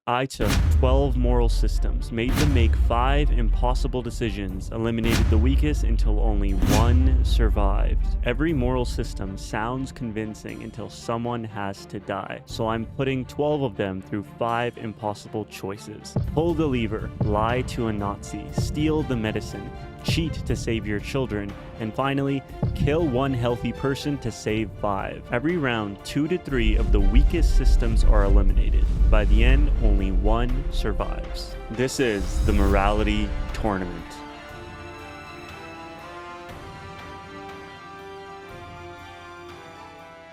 I took 12 moral systems, made them make 5 impossible decisions, eliminated the weakest until only one survived. Every moral system sounds convincing until someone has to die, so I'm putting 12 of them through 5 impossible choices. Pull the lever, lie to a Nazi, steal the medicine, cheat to save your children, and finally, kill one healthy person to save 5. Every round, 2 to 3 of the weakest systems are eliminated. By the end, only one survives. This is the Morality Tournament.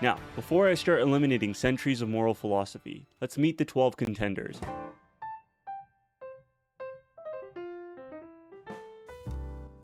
Now, before I start eliminating centuries of moral philosophy, let's meet the 12 contenders.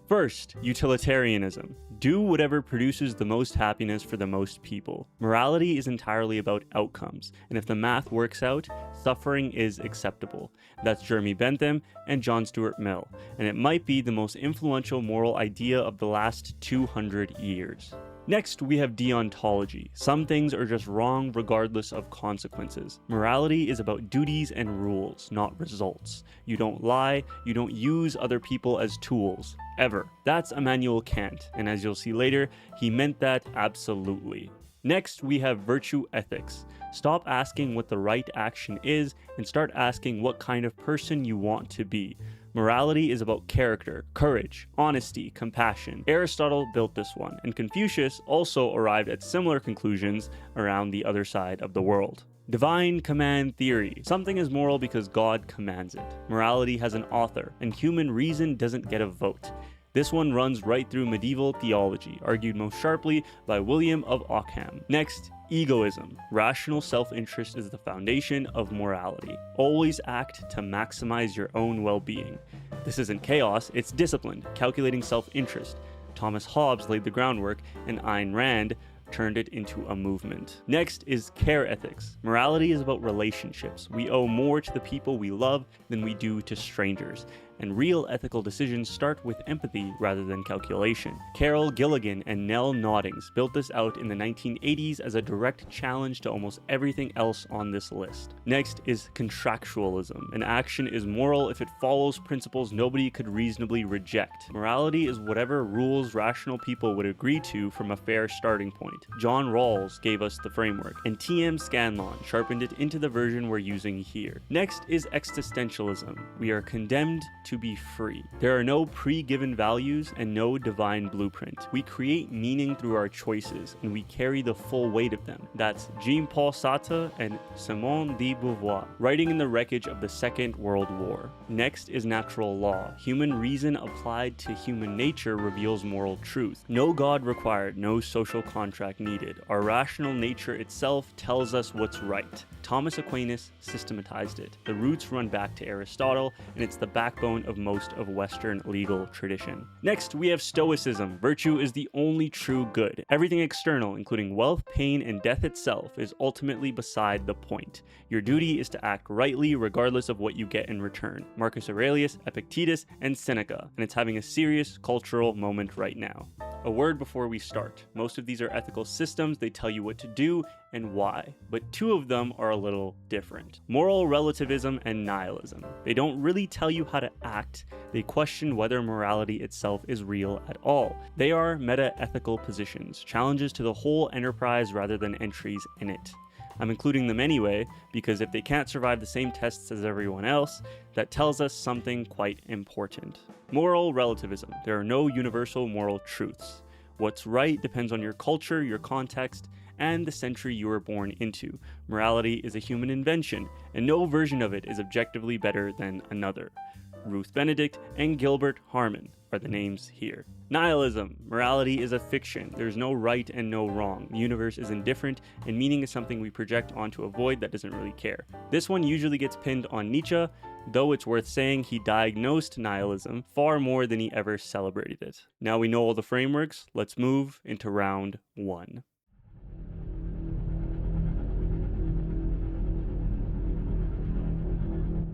First, utilitarianism. Do whatever produces the most happiness for the most people. Morality is entirely about outcomes, and if the math works out, suffering is acceptable. That's Jeremy Bentham and John Stuart Mill, and it might be the most influential moral idea of the last 200 years. Next, we have deontology. Some things are just wrong regardless of consequences. Morality is about duties and rules, not results. You don't lie, you don't use other people as tools, ever. That's Immanuel Kant, and as you'll see later, he meant that absolutely. Next, we have virtue ethics. Stop asking what the right action is and start asking what kind of person you want to be. Morality is about character, courage, honesty, compassion. Aristotle built this one, and Confucius also arrived at similar conclusions around the other side of the world. Divine command theory. Something is moral because God commands it. Morality has an author, and human reason doesn't get a vote. This one runs right through medieval theology, argued most sharply by William of Ockham. Next, egoism. Rational self-interest is the foundation of morality. Always act to maximize your own well-being. This isn't chaos, it's disciplined, calculating self-interest. Thomas Hobbes laid the groundwork, and Ayn Rand turned it into a movement. Next is care ethics. Morality is about relationships. We owe more to the people we love than we do to strangers. And real ethical decisions start with empathy rather than calculation. Carol Gilligan and Nell Noddings built this out in the 1980s as a direct challenge to almost everything else on this list. Next is contractualism. An action is moral if it follows principles nobody could reasonably reject. Morality is whatever rules rational people would agree to from a fair starting point. John Rawls gave us the framework, and T.M. Scanlon sharpened it into the version we're using here. Next is existentialism. We are condemned to be free. There are no pre-given values and no divine blueprint. We create meaning through our choices, and we carry the full weight of them. That's Jean-Paul Sartre and Simone de Beauvoir, writing in the wreckage of the Second World War. Next is natural law. Human reason applied to human nature reveals moral truth. No God required, no social contract needed. Our rational nature itself tells us what's right. Thomas Aquinas systematized it. The roots run back to Aristotle, and it's the backbone of most of Western legal tradition. Next, we have Stoicism. Virtue is the only true good. Everything external, including wealth, pain, and death itself, is ultimately beside the point. Your duty is to act rightly regardless of what you get in return. Marcus Aurelius, Epictetus, and Seneca, and it's having a serious cultural moment right now. A word before we start. Most of these are ethical systems. They tell you what to do and why, but 2 of them are a little different. Moral relativism and nihilism. They don't really tell you how to act, they question whether morality itself is real at all. They are meta-ethical positions, challenges to the whole enterprise rather than entries in it. I'm including them anyway, because if they can't survive the same tests as everyone else, that tells us something quite important. Moral relativism. There are no universal moral truths. What's right depends on your culture, your context, and the century you were born into. Morality is a human invention, and no version of it is objectively better than another. Ruth Benedict and Gilbert Harman are the names here. Nihilism. Morality is a fiction. There's no right and no wrong. The universe is indifferent, and meaning is something we project onto a void that doesn't really care. This one usually gets pinned on Nietzsche, though it's worth saying he diagnosed nihilism far more than he ever celebrated it. Now we know all the frameworks, let's move into round 1.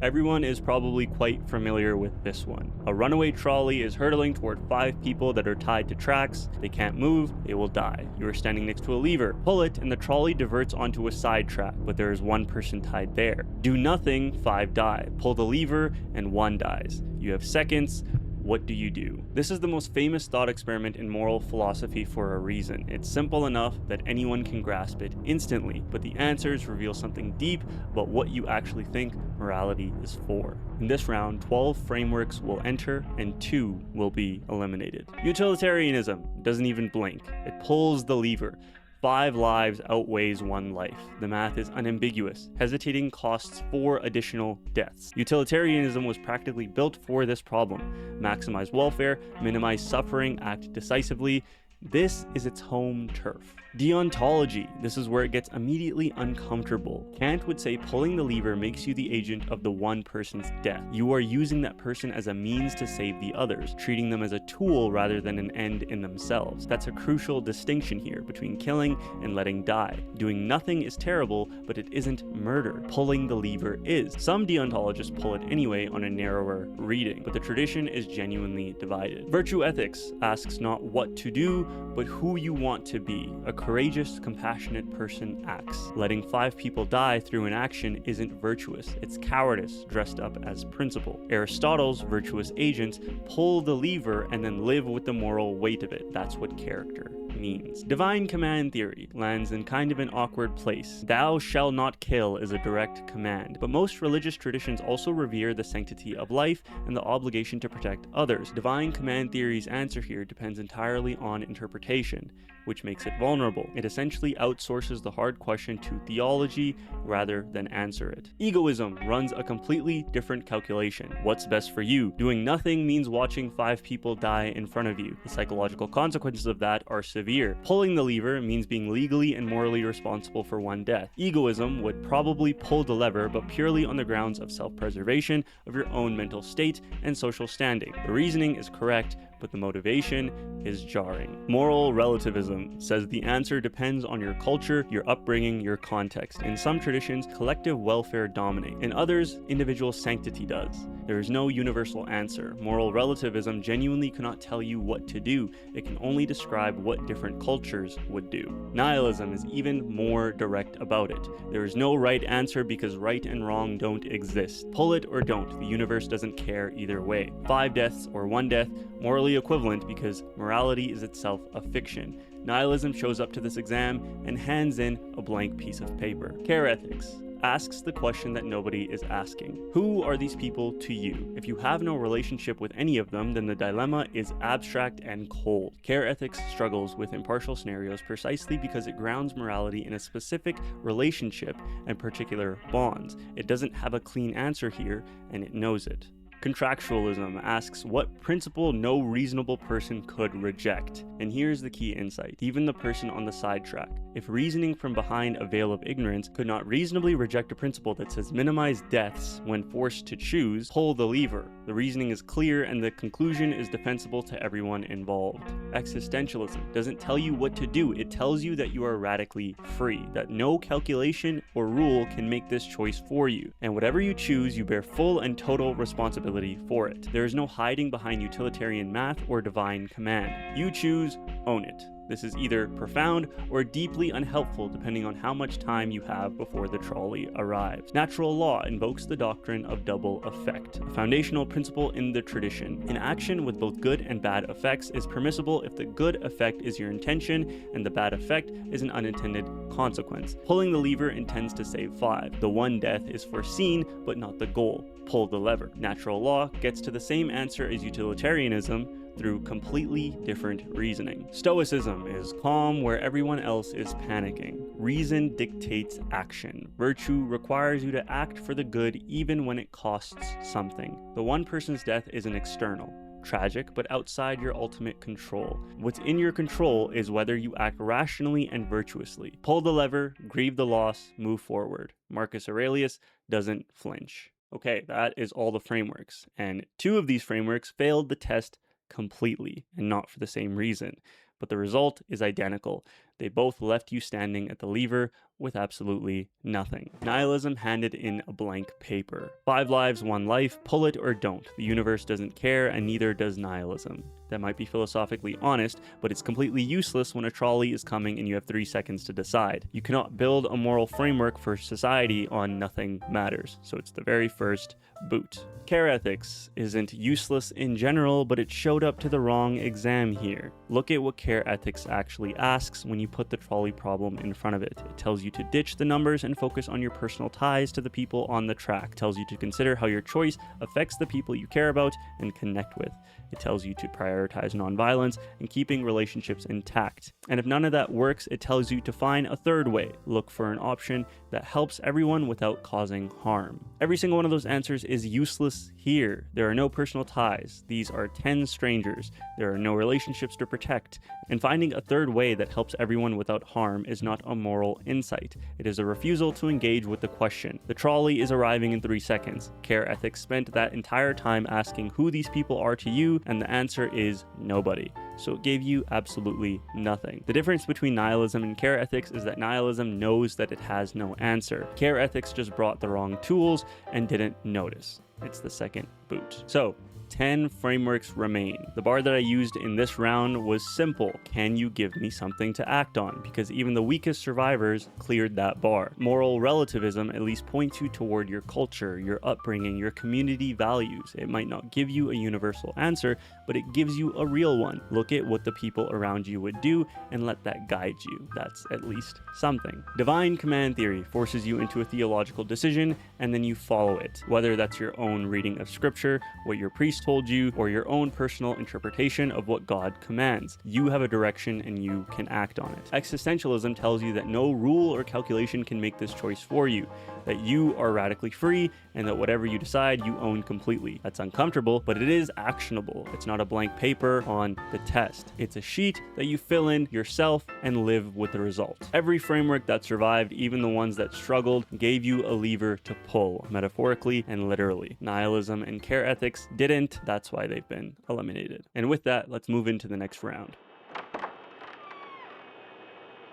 Everyone is probably quite familiar with this one. A runaway trolley is hurtling toward 5 people that are tied to tracks. They can't move, they will die. You are standing next to a lever. Pull it, and the trolley diverts onto a side track, but there is 1 person tied there. Do nothing, 5 die. Pull the lever, and 1 dies. You have seconds. What do you do? This is the most famous thought experiment in moral philosophy for a reason. It's simple enough that anyone can grasp it instantly, but the answers reveal something deep about what you actually think morality is for. In this round, 12 frameworks will enter and 2 will be eliminated. Utilitarianism doesn't even blink. It pulls the lever. 5 lives outweighs 1 life. The math is unambiguous. Hesitating costs 4 additional deaths. Utilitarianism was practically built for this problem. Maximize welfare, minimize suffering, act decisively. This is its home turf. Deontology. This is where it gets immediately uncomfortable. Kant would say pulling the lever makes you the agent of the 1 person's death. You are using that person as a means to save the others, treating them as a tool rather than an end in themselves. That's a crucial distinction here between killing and letting die. Doing nothing is terrible, but it isn't murder. Pulling the lever is. Some deontologists pull it anyway on a narrower reading, but the tradition is genuinely divided. Virtue ethics asks not what to do, but who you want to be. A courageous, compassionate person acts. Letting 5 people die through an action isn't virtuous. It's cowardice dressed up as principle. Aristotle's virtuous agents pull the lever and then live with the moral weight of it. That's what character means. Divine command theory lands in kind of an awkward place. Thou shalt not kill is a direct command, but most religious traditions also revere the sanctity of life and the obligation to protect others. Divine command theory's answer here depends entirely on interpretation, which makes it vulnerable. It essentially outsources the hard question to theology rather than answer it. Egoism runs a completely different calculation. What's best for you? Doing nothing means watching 5 people die in front of you. The psychological consequences of that are severe. Pulling the lever means being legally and morally responsible for 1 death. Egoism would probably pull the lever, but purely on the grounds of self-preservation of your own mental state and social standing. The reasoning is correct, but the motivation is jarring. Moral relativism says the answer depends on your culture, your upbringing, your context. In some traditions, collective welfare dominates. In others, individual sanctity does. There is no universal answer. Moral relativism genuinely cannot tell you what to do. It can only describe what different cultures would do. Nihilism is even more direct about it. There is no right answer because right and wrong don't exist. Pull it or don't, the universe doesn't care either way. 5 deaths or 1 death, morally equivalent because morality is itself a fiction. Nihilism shows up to this exam and hands in a blank piece of paper. Care ethics asks the question that nobody is asking. Who are these people to you? If you have no relationship with any of them, then the dilemma is abstract and cold. Care ethics struggles with impartial scenarios precisely because it grounds morality in a specific relationship and particular bonds. It doesn't have a clean answer here, and it knows it. Contractualism asks what principle no reasonable person could reject. And here's the key insight. Even the person on the sidetrack. If reasoning from behind a veil of ignorance could not reasonably reject a principle that says minimize deaths when forced to choose, pull the lever. The reasoning is clear and the conclusion is defensible to everyone involved. Existentialism doesn't tell you what to do. It tells you that you are radically free, that no calculation or rule can make this choice for you. And whatever you choose, you bear full and total responsibility for it. There is no hiding behind utilitarian math or divine command. You choose, own it. This is either profound or deeply unhelpful depending on how much time you have before the trolley arrives. Natural law invokes the doctrine of double effect, a foundational principle in the tradition. An action with both good and bad effects is permissible if the good effect is your intention and the bad effect is an unintended consequence. Pulling the lever intends to save 5. The 1 death is foreseen, but not the goal. Pull the lever. Natural law gets to the same answer as utilitarianism through completely different reasoning. Stoicism is calm where everyone else is panicking. Reason dictates action. Virtue requires you to act for the good even when it costs something. The 1 person's death is an external, tragic, but outside your ultimate control. What's in your control is whether you act rationally and virtuously. Pull the lever, grieve the loss, move forward. Marcus Aurelius doesn't flinch. Okay, that is all the frameworks, and 2 of these frameworks failed the test completely, and not for the same reason. But the result is identical. They both left you standing at the lever with absolutely nothing. Nihilism handed in a blank paper. 5 lives, 1 life, pull it or don't. The universe doesn't care, and neither does nihilism. That might be philosophically honest, but it's completely useless when a trolley is coming and you have 3 seconds to decide. You cannot build a moral framework for society on nothing matters, so it's the very first boot. Care ethics isn't useless in general, but it showed up to the wrong exam here. Look at what care ethics actually asks when you put the trolley problem in front of it. It tells you to ditch the numbers and focus on your personal ties to the people on the track. It tells you to consider how your choice affects the people you care about and connect with. It tells you to prioritize nonviolence and keeping relationships intact. And if none of that works, it tells you to find a third way. Look for an option that helps everyone without causing harm. Every single one of those answers is useless here. There are no personal ties. These are 10 strangers. There are no relationships to protect. And finding a third way that helps everyone without harm is not a moral insight. It is a refusal to engage with the question. The trolley is arriving in 3 seconds. Care ethics spent that entire time asking who these people are to you, and the answer is nobody. So it gave you absolutely nothing. The difference between nihilism and care ethics is that nihilism knows that it has no answer. Care ethics just brought the wrong tools and didn't notice. It's the second boot. So 10 frameworks remain. The bar that I used in this round was simple. Can you give me something to act on? Because even the weakest survivors cleared that bar. Moral relativism at least points you toward your culture, your upbringing, your community values. It might not give you a universal answer, but it gives you a real one. Look at what the people around you would do and let that guide you. That's at least something. Divine command theory forces you into a theological decision and then you follow it. Whether that's your own reading of scripture, what your priest told you, or your own personal interpretation of what God commands. You have a direction and you can act on it. Existentialism tells you that no rule or calculation can make this choice for you, that you are radically free and that whatever you decide you own completely. That's uncomfortable, but it is actionable. It's not a blank paper on the test. It's a sheet that you fill in yourself and live with the result. Every framework that survived, even the ones that struggled, gave you a lever to pull, metaphorically and literally. Nihilism and care ethics didn't. That's why they've been eliminated. And with that, let's move into the next round.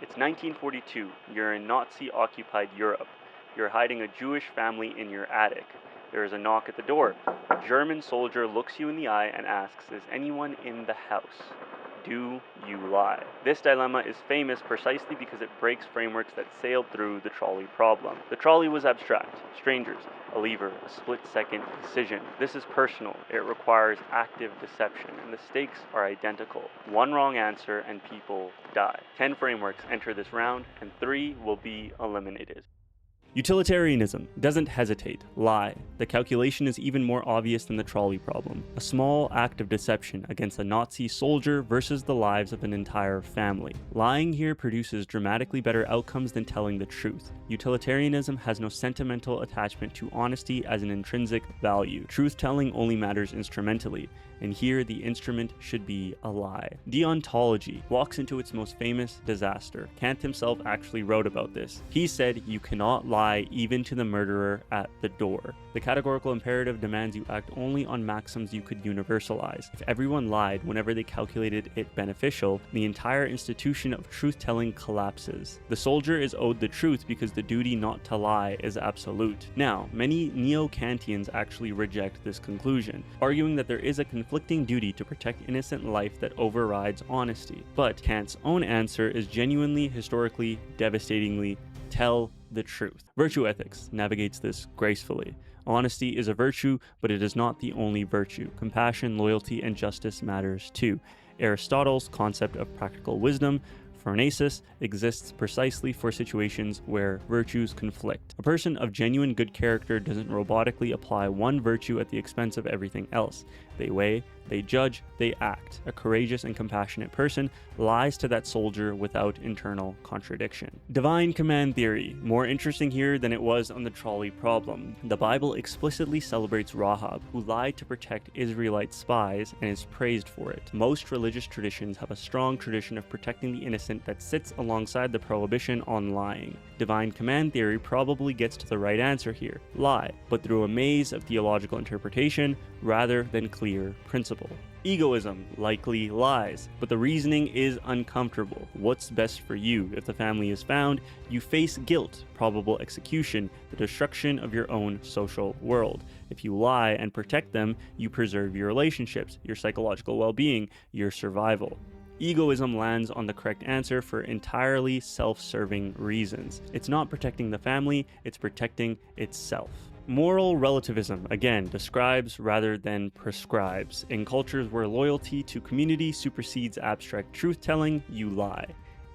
It's 1942. You're in Nazi-occupied Europe. You're hiding a Jewish family in your attic. There is a knock at the door. A German soldier looks you in the eye and asks, "Is anyone in the house?" Do you lie? This dilemma is famous precisely because it breaks frameworks that sailed through the trolley problem. The trolley was abstract. Strangers, a lever, a split-second decision. This is personal. It requires active deception, and the stakes are identical. One wrong answer and people die. 10 frameworks enter this round, and 3 will be eliminated. Utilitarianism doesn't hesitate, lie. The calculation is even more obvious than the trolley problem. A small act of deception against a Nazi soldier versus the lives of an entire family. Lying here produces dramatically better outcomes than telling the truth. Utilitarianism has no sentimental attachment to honesty as an intrinsic value. Truth-telling only matters instrumentally, and here the instrument should be a lie. Deontology walks into its most famous disaster. Kant himself actually wrote about this. He said, "You cannot lie even to the murderer at the door." The categorical imperative demands you act only on maxims you could universalize. If everyone lied whenever they calculated it beneficial, the entire institution of truth-telling collapses. The soldier is owed the truth because the duty not to lie is absolute. Now, many neo-Kantians actually reject this conclusion, arguing that there is a conflicting duty to protect innocent life that overrides honesty. But Kant's own answer is genuinely, historically, devastatingly, tell the truth. Virtue ethics navigates this gracefully. Honesty is a virtue, but it is not the only virtue. Compassion, loyalty, and justice matters too. Aristotle's concept of practical wisdom, phronesis, exists precisely for situations where virtues conflict. A person of genuine good character doesn't robotically apply one virtue at the expense of everything else. They weigh, they judge, they act. A courageous and compassionate person lies to that soldier without internal contradiction. Divine command theory, more interesting here than it was on the trolley problem. The Bible explicitly celebrates Rahab, who lied to protect Israelite spies and is praised for it. Most religious traditions have a strong tradition of protecting the innocent that sits alongside the prohibition on lying. Divine command theory probably gets to the right answer here, lie, but through a maze of theological interpretation rather than clear principle. Egoism likely lies, but the reasoning is uncomfortable. What's best for you? If the family is found, you face guilt, probable execution, the destruction of your own social world. If you lie and protect them, you preserve your relationships, your psychological well-being, your survival. Egoism lands on the correct answer for entirely self-serving reasons. It's not protecting the family, it's protecting itself. Moral relativism, again, describes rather than prescribes. In cultures where loyalty to community supersedes abstract truth-telling, you lie.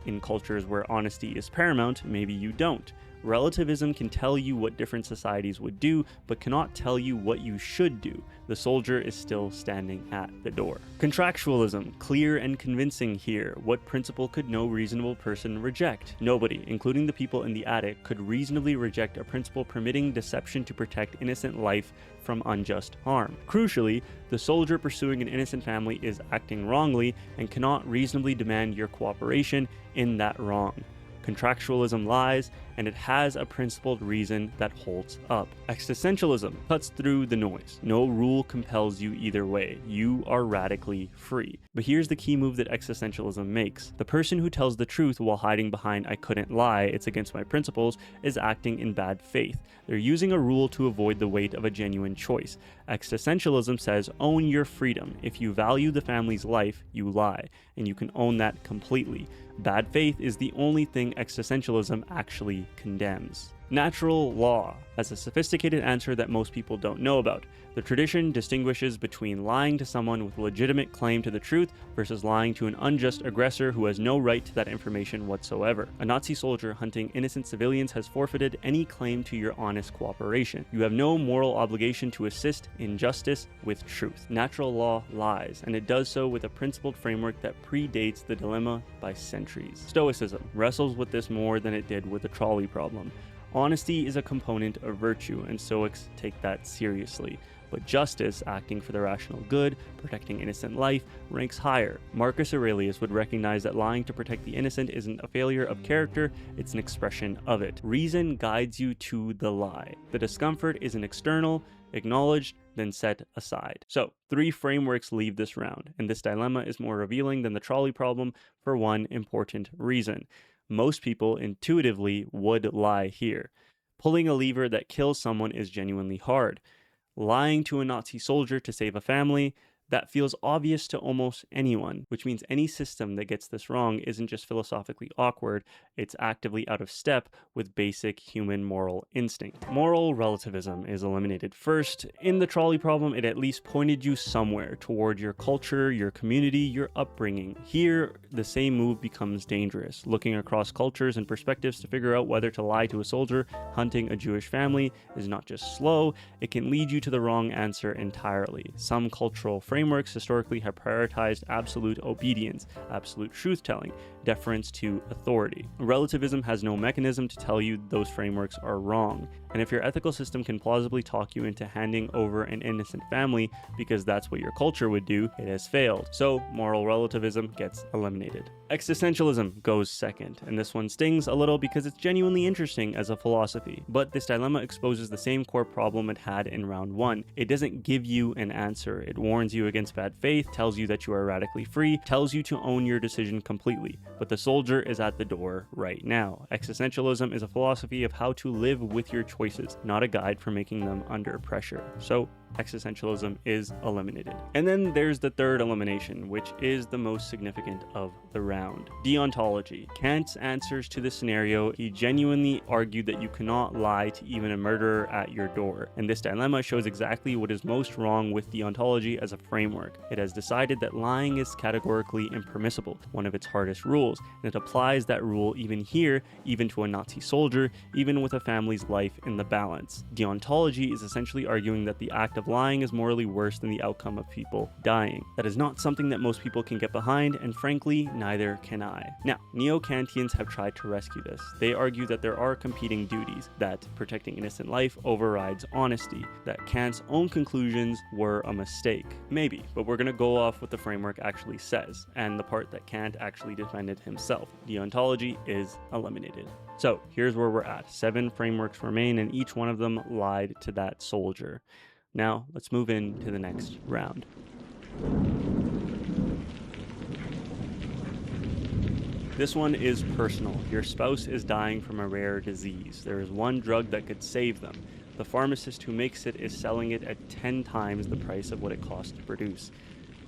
In cultures where honesty is paramount, maybe you don't. Relativism can tell you what different societies would do, but cannot tell you what you should do. The soldier is still standing at the door. Contractualism, clear and convincing here. What principle could no reasonable person reject? Nobody, including the people in the attic, could reasonably reject a principle permitting deception to protect innocent life from unjust harm. Crucially, the soldier pursuing an innocent family is acting wrongly and cannot reasonably demand your cooperation in that wrong. Contractualism lies, and it has a principled reason that holds up. Existentialism cuts through the noise. No rule compels you either way. You are radically free. But here's the key move that existentialism makes. The person who tells the truth while hiding behind "I couldn't lie, it's against my principles" is acting in bad faith. They're using a rule to avoid the weight of a genuine choice. Existentialism says, own your freedom. If you value the family's life, you lie, and you can own that completely. Bad faith is the only thing existentialism actually condemns. Natural law has a sophisticated answer that most people don't know about. The tradition distinguishes between lying to someone with legitimate claim to the truth versus lying to an unjust aggressor who has no right to that information whatsoever. A Nazi soldier hunting innocent civilians has forfeited any claim to your honest cooperation. You have no moral obligation to assist in justice with truth. Natural law lies, and it does so with a principled framework that predates the dilemma by centuries. Stoicism wrestles with this more than it did with the trolley problem. Honesty is a component of virtue, and Stoics take that seriously. But justice, acting for the rational good, protecting innocent life, ranks higher. Marcus Aurelius would recognize that lying to protect the innocent isn't a failure of character, it's an expression of it. Reason guides you to the lie. The discomfort isn't external, acknowledged, then set aside. So, 3 frameworks leave this round, and this dilemma is more revealing than the trolley problem for one important reason. Most people intuitively would lie here. Pulling a lever that kills someone is genuinely hard. Lying to a Nazi soldier to save a family, that feels obvious to almost anyone, which means any system that gets this wrong isn't just philosophically awkward, it's actively out of step with basic human moral instinct. Moral relativism is eliminated first. In the trolley problem, it at least pointed you somewhere toward your culture, your community, your upbringing. Here, the same move becomes dangerous. Looking across cultures and perspectives to figure out whether to lie to a soldier hunting a Jewish family is not just slow, it can lead you to the wrong answer entirely. Some cultural frameworks historically have prioritized absolute obedience, absolute truth-telling, deference to authority. Relativism has no mechanism to tell you those frameworks are wrong, and if your ethical system can plausibly talk you into handing over an innocent family because that's what your culture would do, it has failed. So moral relativism gets eliminated. Existentialism goes second, and this one stings a little because it's genuinely interesting as a philosophy, but this dilemma exposes the same core problem it had in round 1. It doesn't give you an answer. It warns you against bad faith, tells you that you are radically free, tells you to own your decision completely, but the soldier is at the door right now. Existentialism is a philosophy of how to live with your choices, not a guide for making them under pressure. So existentialism is eliminated. And then there's the third elimination, which is the most significant of the round. Deontology. Kant's answers to this scenario, he genuinely argued that you cannot lie to even a murderer at your door. And this dilemma shows exactly what is most wrong with deontology as a framework. It has decided that lying is categorically impermissible, one of its hardest rules, and it applies that rule even here, even to a Nazi soldier, even with a family's life in the balance. Deontology is essentially arguing that the act of lying is morally worse than the outcome of people dying. That is not something that most people can get behind, and frankly, neither can I. Now, neo-Kantians have tried to rescue this. They argue that there are competing duties, that protecting innocent life overrides honesty, that Kant's own conclusions were a mistake. Maybe, but we're gonna go off what the framework actually says, and the part that Kant actually defended himself. Deontology is eliminated. So, here's where we're at. 7 frameworks remain, and each one of them lied to that soldier. Now, let's move into the next round. This one is personal. Your spouse is dying from a rare disease. There is one drug that could save them. The pharmacist who makes it is selling it at 10 times the price of what it costs to produce.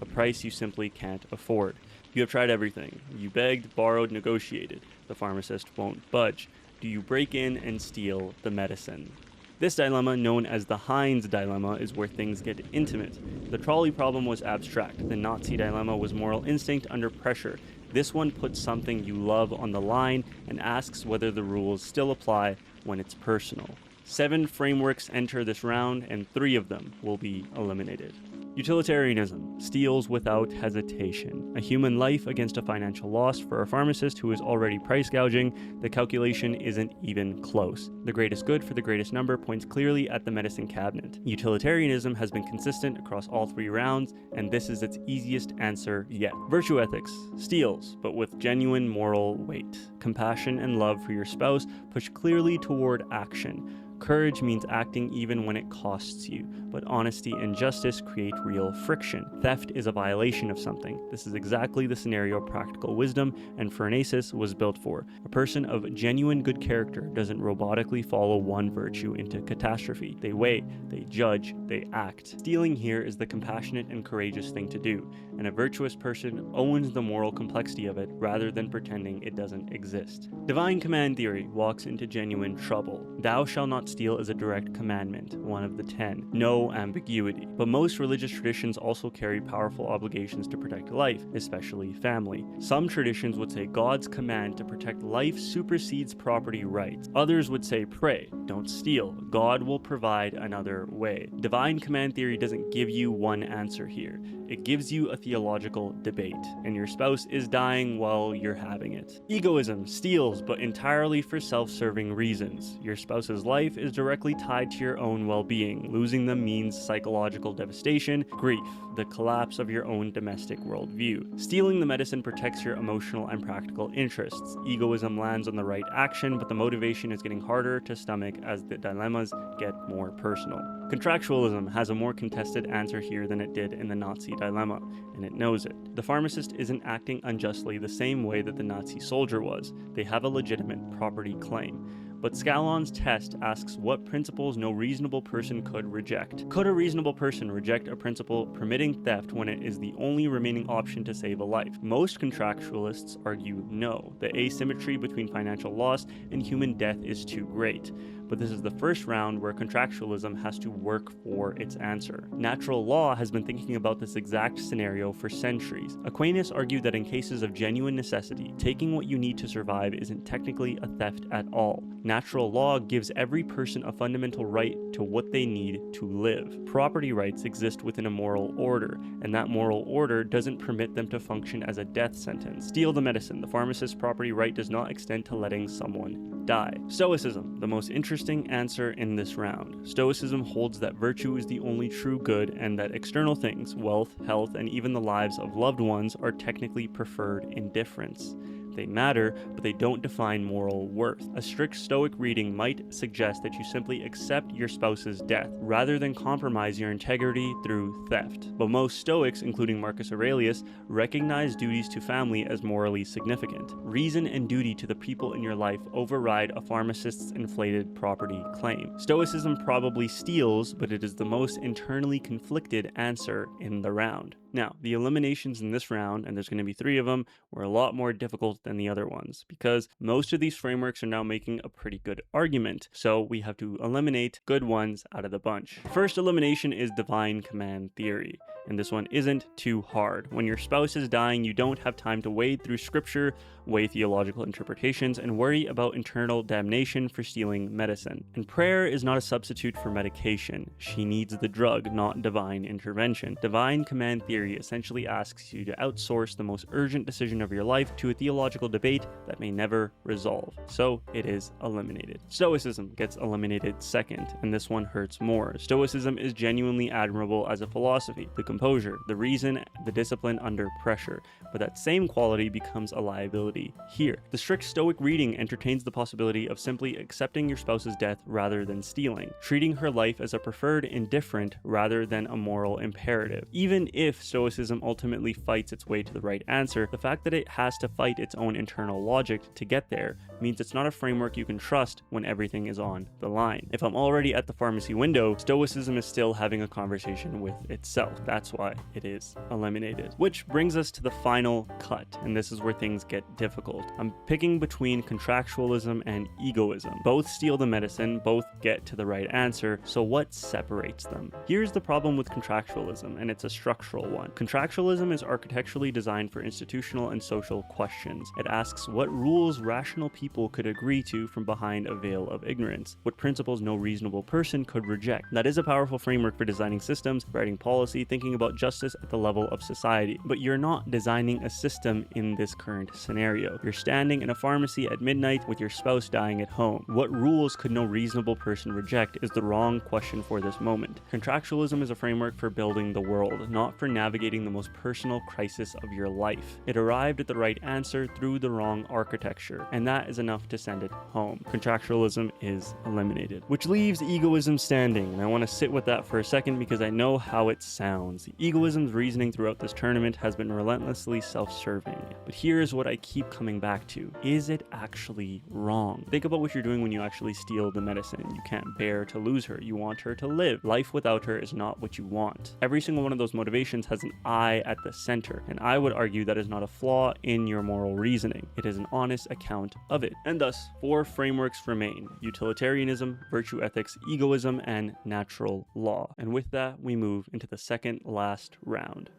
A price you simply can't afford. You have tried everything. You begged, borrowed, negotiated. The pharmacist won't budge. Do you break in and steal the medicine? This dilemma, known as the Heinz dilemma, is where things get intimate. The trolley problem was abstract. The Nazi dilemma was moral instinct under pressure. This one puts something you love on the line and asks whether the rules still apply when it's personal. 7 frameworks enter this round, and 3 of them will be eliminated. Utilitarianism steals without hesitation. A human life against a financial loss. For a pharmacist who is already price gouging, the calculation isn't even close. The greatest good for the greatest number points clearly at the medicine cabinet. Utilitarianism has been consistent across all 3 rounds, and this is its easiest answer yet. Virtue ethics steals, but with genuine moral weight. Compassion and love for your spouse push clearly toward action. Courage means acting even when it costs you, but honesty and justice create real friction. Theft is a violation of something. This is exactly the scenario practical wisdom and phronesis was built for. A person of genuine good character doesn't robotically follow one virtue into catastrophe. They weigh, they judge, they act. Stealing here is the compassionate and courageous thing to do, and a virtuous person owns the moral complexity of it rather than pretending it doesn't exist. Divine command theory walks into genuine trouble. Thou shalt not steal is a direct commandment, one of the 10. No ambiguity. But most religious traditions also carry powerful obligations to protect life, especially family. Some traditions would say God's command to protect life supersedes property rights. Others would say pray, don't steal. God will provide another way. Divine command theory doesn't give you one answer here. It gives you a theological debate, and your spouse is dying while you're having it. Egoism steals, but entirely for self-serving reasons. Your spouse's life is directly tied to your own well-being. Losing them means psychological devastation, grief, the collapse of your own domestic worldview. Stealing the medicine protects your emotional and practical interests. Egoism lands on the right action, but the motivation is getting harder to stomach as the dilemmas get more personal. Contractualism has a more contested answer here than it did in the Nazi dilemma, and it knows it. The pharmacist isn't acting unjustly the same way that the Nazi soldier was. They have a legitimate property claim. But Scallon's test asks what principles no reasonable person could reject. Could a reasonable person reject a principle permitting theft when it is the only remaining option to save a life? Most contractualists argue no. The asymmetry between financial loss and human death is too great. But this is the first round where contractualism has to work for its answer. Natural law has been thinking about this exact scenario for centuries. Aquinas argued that in cases of genuine necessity, taking what you need to survive isn't technically a theft at all. Natural law gives every person a fundamental right to what they need to live. Property rights exist within a moral order, and that moral order doesn't permit them to function as a death sentence. Steal the medicine. The pharmacist's property right does not extend to letting someone die. Stoicism, the most interesting answer in this round. Stoicism holds that virtue is the only true good and that external things, wealth, health, and even the lives of loved ones are technically preferred indifference. They matter, but they don't define moral worth. A strict Stoic reading might suggest that you simply accept your spouse's death, rather than compromise your integrity through theft. But most Stoics, including Marcus Aurelius, recognize duties to family as morally significant. Reason and duty to the people in your life override a pharmacist's inflated property claim. Stoicism probably steals, but it is the most internally conflicted answer in the round. Now, the eliminations in this round, and there's going to be 3 of them, were a lot more difficult than the other ones, because most of these frameworks are now making a pretty good argument, so we have to eliminate good ones out of the bunch. First elimination is divine command theory, and this one isn't too hard. When your spouse is dying, you don't have time to wade through scripture, weigh theological interpretations, and worry about eternal damnation for stealing medicine. And prayer is not a substitute for medication. She needs the drug, not divine intervention. Divine command theory essentially asks you to outsource the most urgent decision of your life to a theological debate that may never resolve. So it is eliminated. Stoicism gets eliminated second, and this one hurts more. Stoicism is genuinely admirable as a philosophy. The composure, the reason, the discipline under pressure, but that same quality becomes a liability here. The strict Stoic reading entertains the possibility of simply accepting your spouse's death rather than stealing, treating her life as a preferred indifferent rather than a moral imperative. Even if Stoicism ultimately fights its way to the right answer, the fact that it has to fight its own internal logic to get there means it's not a framework you can trust when everything is on the line. If I'm already at the pharmacy window, Stoicism is still having a conversation with itself. That's why it is eliminated. Which brings us to the final cut, and this is where things get difficult. I'm picking between contractualism and egoism. Both steal the medicine, both get to the right answer, so what separates them? Here's the problem with contractualism, and it's a structural one. Contractualism is architecturally designed for institutional and social questions. It asks what rules rational people could agree to from behind a veil of ignorance, what principles no reasonable person could reject. That is a powerful framework for designing systems, writing policy, thinking about justice at the level of society. But you're not designing a system in this current scenario. You're standing in a pharmacy at midnight with your spouse dying at home. What rules could no reasonable person reject is the wrong question for this moment. Contractualism is a framework for building the world, not for navigating the most personal crisis of your life. It arrived at the right answer through the wrong architecture, and that is enough to send it home. Contractualism is eliminated. Which leaves egoism standing, and I want to sit with that for a second because I know how it sounds. Egoism's reasoning throughout this tournament has been relentlessly self-serving, but here's what I keep coming back to. Is it actually wrong? Think about what you're doing when you actually steal the medicine. You can't bear to lose her. You want her to live. Life without her is not what you want. Every single one of those motivations has an I at the center, and I would argue that is not a flaw in your moral reasoning. It is an honest account of it. And thus, 4 frameworks remain: utilitarianism, virtue ethics, egoism, and natural law. And with that, we move into the second last round.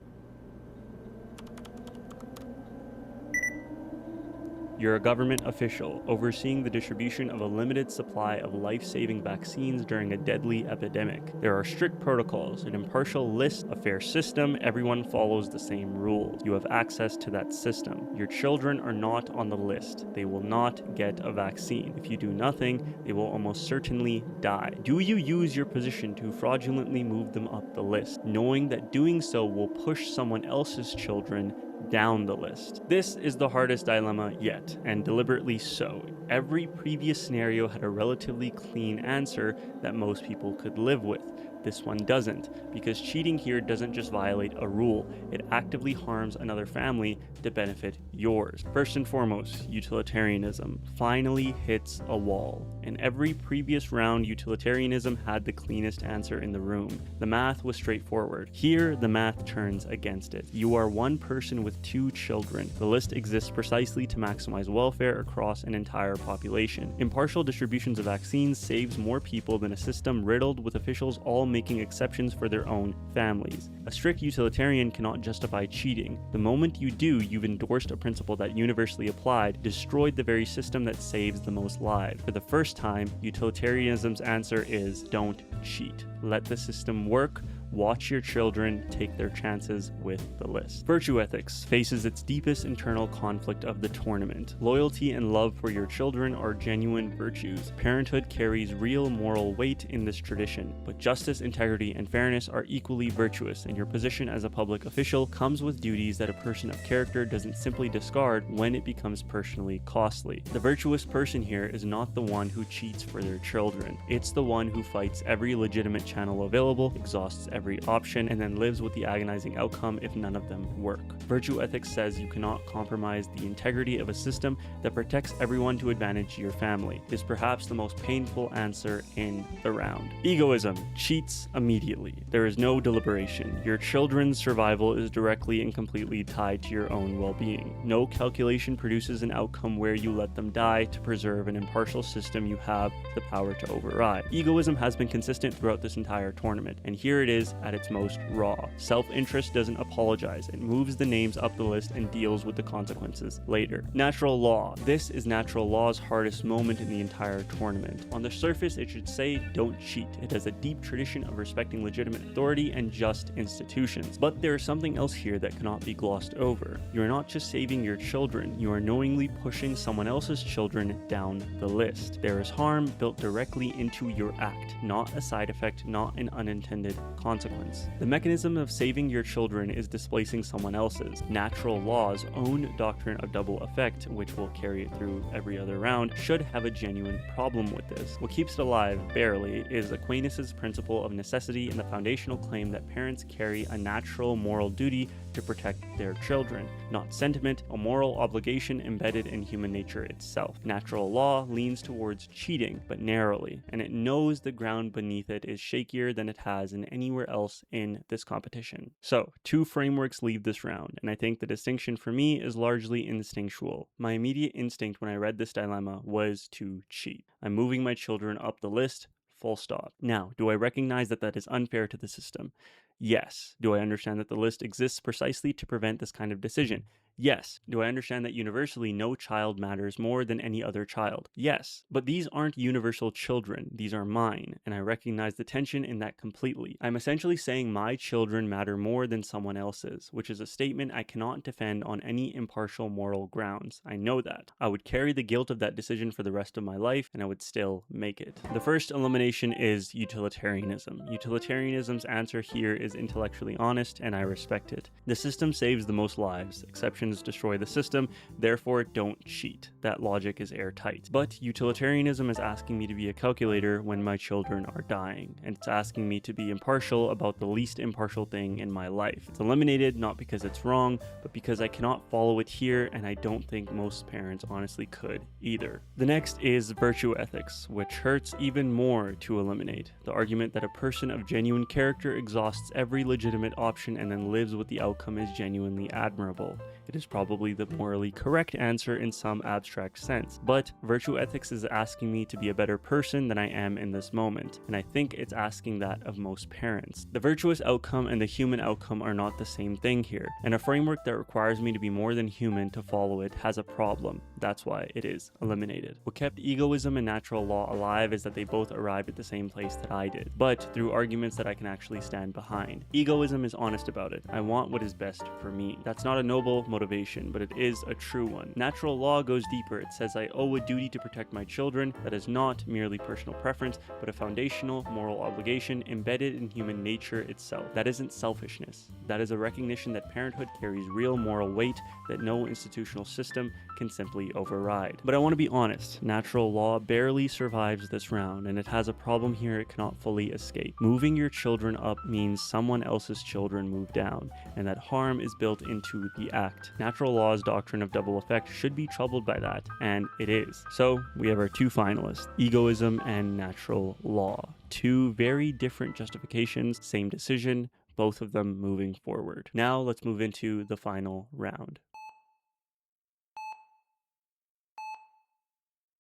You're a government official overseeing the distribution of a limited supply of life-saving vaccines during a deadly epidemic. There are strict protocols, an impartial list, a fair system, everyone follows the same rules. You have access to that system. Your children are not on the list. They will not get a vaccine. If you do nothing, they will almost certainly die. Do you use your position to fraudulently move them up the list, knowing that doing so will push someone else's children down the list? This is the hardest dilemma yet, and deliberately so. Every previous scenario had a relatively clean answer that most people could live with. This one doesn't, because cheating here doesn't just violate a rule, it actively harms another family to benefit yours. First and foremost, utilitarianism finally hits a wall. In every previous round, utilitarianism had the cleanest answer in the room. The math was straightforward. Here, the math turns against it. You are one person with 2 children. The list exists precisely to maximize welfare across an entire population. Impartial distributions of vaccines saves more people than a system riddled with officials all making exceptions for their own families. A strict utilitarian cannot justify cheating. The moment you do, you've endorsed a principle that universally applied, destroyed the very system that saves the most lives. For the first time, utilitarianism's answer is don't cheat. Let the system work. Watch your children take their chances with the list. Virtue ethics faces its deepest internal conflict of the tournament. Loyalty and love for your children are genuine virtues. Parenthood carries real moral weight in this tradition, but justice, integrity, and fairness are equally virtuous, and your position as a public official comes with duties that a person of character doesn't simply discard when it becomes personally costly. The virtuous person here is not the one who cheats for their children. It's the one who fights every legitimate channel available, exhausts every option, and then lives with the agonizing outcome if none of them work. Virtue ethics says you cannot compromise the integrity of a system that protects everyone to advantage your family. It is perhaps the most painful answer in the round. Egoism cheats immediately. There is no deliberation. Your children's survival is directly and completely tied to your own well-being. No calculation produces an outcome where you let them die to preserve an impartial system you have the power to override. Egoism has been consistent throughout this entire tournament, and here it is at its most raw. Self-interest doesn't apologize. It moves the names up the list and deals with the consequences later. Natural law. This is natural law's hardest moment in the entire tournament. On the surface, it should say, don't cheat. It has a deep tradition of respecting legitimate authority and just institutions. But there is something else here that cannot be glossed over. You are not just saving your children, you are knowingly pushing someone else's children down the list. There is harm built directly into your act, not a side effect, not an unintended consequence. consequence. The mechanism of saving your children is displacing someone else's. Natural law's own doctrine of double effect, which will carry it through every other round, should have a genuine problem with this. What keeps it alive, barely, is Aquinas' principle of necessity and the foundational claim that parents carry a natural moral duty to protect their children, not sentiment, a moral obligation embedded in human nature itself. Natural law leans towards cheating, but narrowly, and it knows the ground beneath it is shakier than it has in anywhere else in this competition. So, two frameworks leave this round, and I think the distinction for me is largely instinctual. My immediate instinct when I read this dilemma was to cheat. I'm moving my children up the list, full stop. Now, do I recognize that that is unfair to the system? Yes. Do I understand that the list exists precisely to prevent this kind of decision? Yes. Do I understand that universally no child matters more than any other child? Yes. But these aren't universal children. These are mine, and I recognize the tension in that completely. I'm essentially saying my children matter more than someone else's, which is a statement I cannot defend on any impartial moral grounds. I know that. I would carry the guilt of that decision for the rest of my life, and I would still make it. The first elimination is utilitarianism. Utilitarianism's answer here is intellectually honest, and I respect it. The system saves the most lives. Exceptions destroy the system, therefore don't cheat. That logic is airtight. But utilitarianism is asking me to be a calculator when my children are dying, and it's asking me to be impartial about the least impartial thing in my life. It's eliminated not because it's wrong, but because I cannot follow it here, and I don't think most parents honestly could either. The next is virtue ethics, which hurts even more to eliminate. The argument that a person of genuine character exhausts every legitimate option and then lives with the outcome is genuinely admirable. It is probably the morally correct answer in some abstract sense, but virtue ethics is asking me to be a better person than I am in this moment, and I think it's asking that of most parents. The virtuous outcome and the human outcome are not the same thing here, and a framework that requires me to be more than human to follow it has a problem. That's why it is eliminated. What kept egoism and natural law alive is that they both arrived at the same place that I did, but through arguments that I can actually stand behind. Egoism is honest about it. I want what is best for me. That's not a noble motivation, but it is a true one. Natural law goes deeper. It says I owe a duty to protect my children that is not merely personal preference, but a foundational moral obligation embedded in human nature itself. That isn't selfishness. That is a recognition that parenthood carries real moral weight that no institutional system can simply override. But I want to be honest, natural law barely survives this round, and it has a problem here it cannot fully escape. Moving your children up means someone else's children move down, and that harm is built into the act. Natural law's doctrine of double effect should be troubled by that, and it is. So we have our two finalists, egoism and natural law. Two very different justifications, same decision, both of them moving forward. Now let's move into the final round.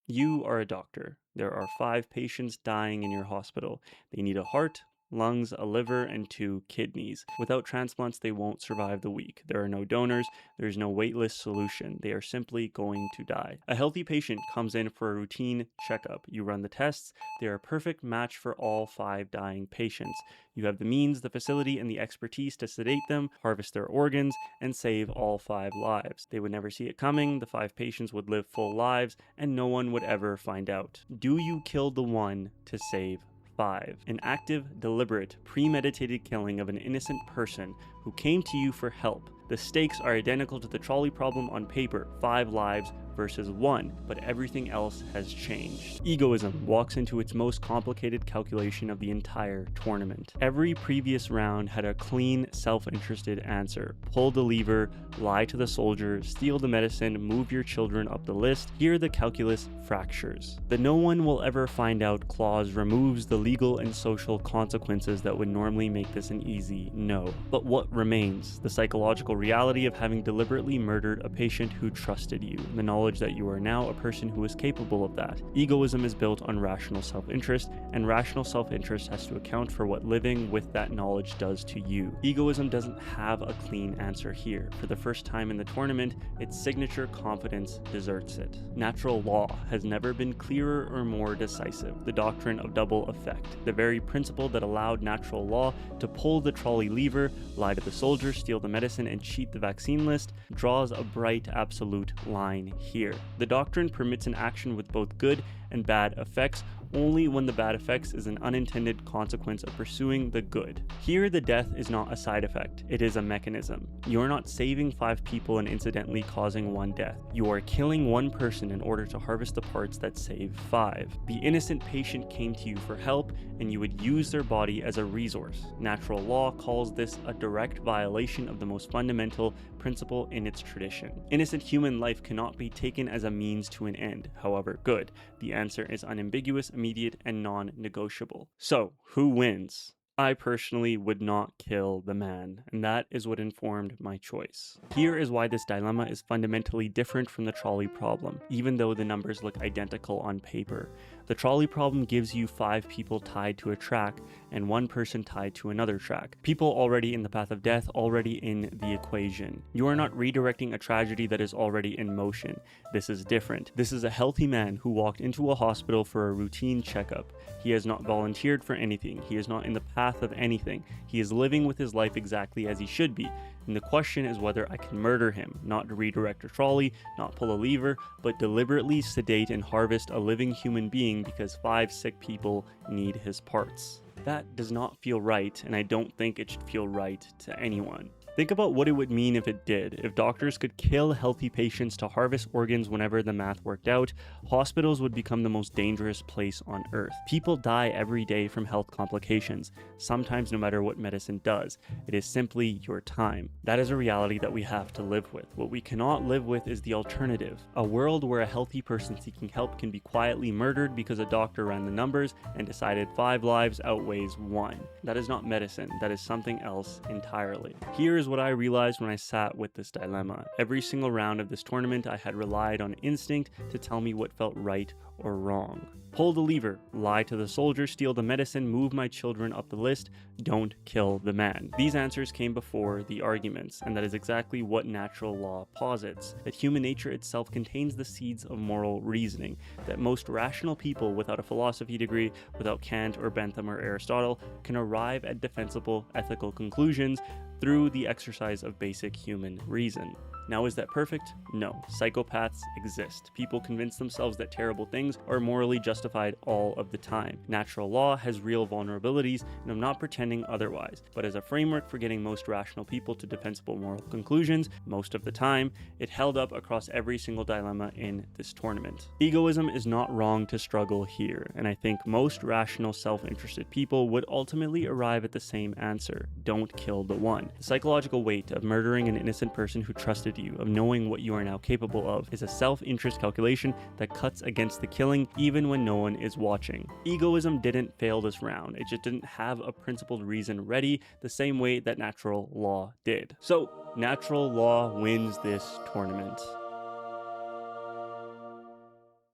You are a doctor. There are 5 patients dying in your hospital. They need a heart, lungs, a liver, and 2 kidneys. Without transplants, they won't survive the week. There are no donors. There's no waitlist solution. They are simply going to die. A healthy patient comes in for a routine checkup. You run the tests. They are a perfect match for all 5 dying patients. You have the means, the facility, and the expertise to sedate them, harvest their organs, and save all 5 lives. They would never see it coming. The 5 patients would live full lives, and no one would ever find out. Do you kill the one to save 5? An active, deliberate, premeditated killing of an innocent person who came to you for help. The stakes are identical to the trolley problem on paper, 5 lives versus 1, but everything else has changed. Egoism walks into its most complicated calculation of the entire tournament. Every previous round had a clean, self-interested answer. Pull the lever, lie to the soldier, steal the medicine, move your children up the list. Here the calculus fractures. The no one will ever find out clause removes the legal and social consequences that would normally make this an easy no. But what remains? The psychological reality of having deliberately murdered a patient who trusted you. The knowledge that you are now a person who is capable of that. Egoism is built on rational self-interest, and rational self-interest has to account for what living with that knowledge does to you. Egoism doesn't have a clean answer here. For the first time in the tournament, its signature confidence deserts it. Natural law has never been clearer or more decisive. The doctrine of double effect, the very principle that allowed natural law to pull the trolley lever, lie to the soldier, steal the medicine, and cheat the vaccine list, draws a bright absolute line here. The doctrine permits an action with both good and bad effects only when the bad effects is an unintended consequence of pursuing the good. Here, the death is not a side effect, it is a mechanism. You are not saving 5 people and incidentally causing 1 death. You are killing 1 person in order to harvest the parts that save 5. The innocent patient came to you for help, and you would use their body as a resource. Natural law calls this a direct violation of the most fundamental principle in its tradition. Innocent human life cannot be taken as a means to an end, however good. The answer is unambiguous, immediate, and non-negotiable. So, who wins? I personally would not kill the man, and that is what informed my choice. Here is why this dilemma is fundamentally different from the trolley problem, even though the numbers look identical on paper. The trolley problem gives you 5 people tied to a track and 1 person tied to another track. People already in the path of death, already in the equation. You are not redirecting a tragedy that is already in motion. This is different. This is a healthy man who walked into a hospital for a routine checkup. He has not volunteered for anything. He is not in the path of anything. He is living with his life exactly as he should be. And the question is whether I can murder him, not redirect a trolley, not pull a lever, but deliberately sedate and harvest a living human being because 5 sick people need his parts. That does not feel right, and I don't think it should feel right to anyone. Think about what it would mean if it did. If doctors could kill healthy patients to harvest organs whenever the math worked out, hospitals would become the most dangerous place on earth. People die every day from health complications, sometimes no matter what medicine does. It is simply your time. That is a reality that we have to live with. What we cannot live with is the alternative. A world where a healthy person seeking help can be quietly murdered because a doctor ran the numbers and decided 5 lives outweighs 1. That is not medicine. That is something else entirely. Here is what I realized when I sat with this dilemma. Every single round of this tournament, I had relied on instinct to tell me what felt right or wrong. Pull the lever, lie to the soldier, steal the medicine, move my children up the list, don't kill the man. These answers came before the arguments, and that is exactly what natural law posits, that human nature itself contains the seeds of moral reasoning, that most rational people without a philosophy degree, without Kant or Bentham or Aristotle, can arrive at defensible ethical conclusions through the exercise of basic human reason. Now, is that perfect? No. Psychopaths exist. People convince themselves that terrible things are morally justified all of the time. Natural law has real vulnerabilities, and I'm not pretending otherwise. But as a framework for getting most rational people to defensible moral conclusions, most of the time, it held up across every single dilemma in this tournament. Egoism is not wrong to struggle here, and I think most rational, self-interested people would ultimately arrive at the same answer. Don't kill the one. The psychological weight of murdering an innocent person who trusted you, of knowing what you are now capable of, is a self-interest calculation that cuts against the killing even when no one is watching. Egoism didn't fail this round, it just didn't have a principled reason ready the same way that natural law did. So, natural law wins this tournament.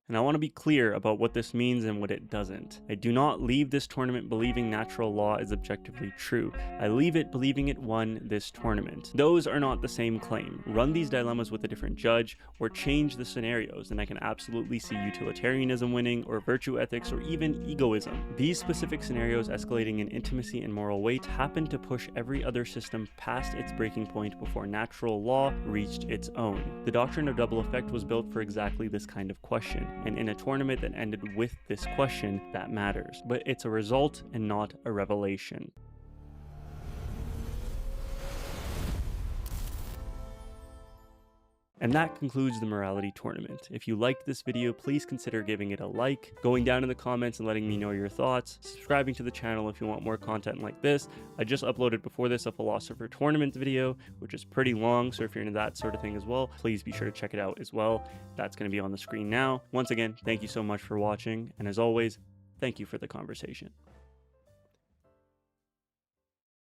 And I want to be clear about what this means and what it doesn't. I do not leave this tournament believing natural law is objectively true. I leave it believing it won this tournament. Those are not the same claim. Run these dilemmas with a different judge, or change the scenarios, and I can absolutely see utilitarianism winning, or virtue ethics, or even egoism. These specific scenarios escalating in intimacy and moral weight happen to push every other system past its breaking point before natural law reached its own. The doctrine of double effect was built for exactly this kind of question. And in a tournament that ended with this question, that matters. But it's a result and not a revelation. And that concludes the morality tournament. If you liked this video, please consider giving it a like, going down in the comments and letting me know your thoughts, subscribing to the channel if you want more content like this. I just uploaded before this a philosopher tournament video, which is pretty long, so if you're into that sort of thing as well, please be sure to check it out as well. That's going to be on the screen now. Once again, thank you so much for watching, and as always, thank you for the conversation.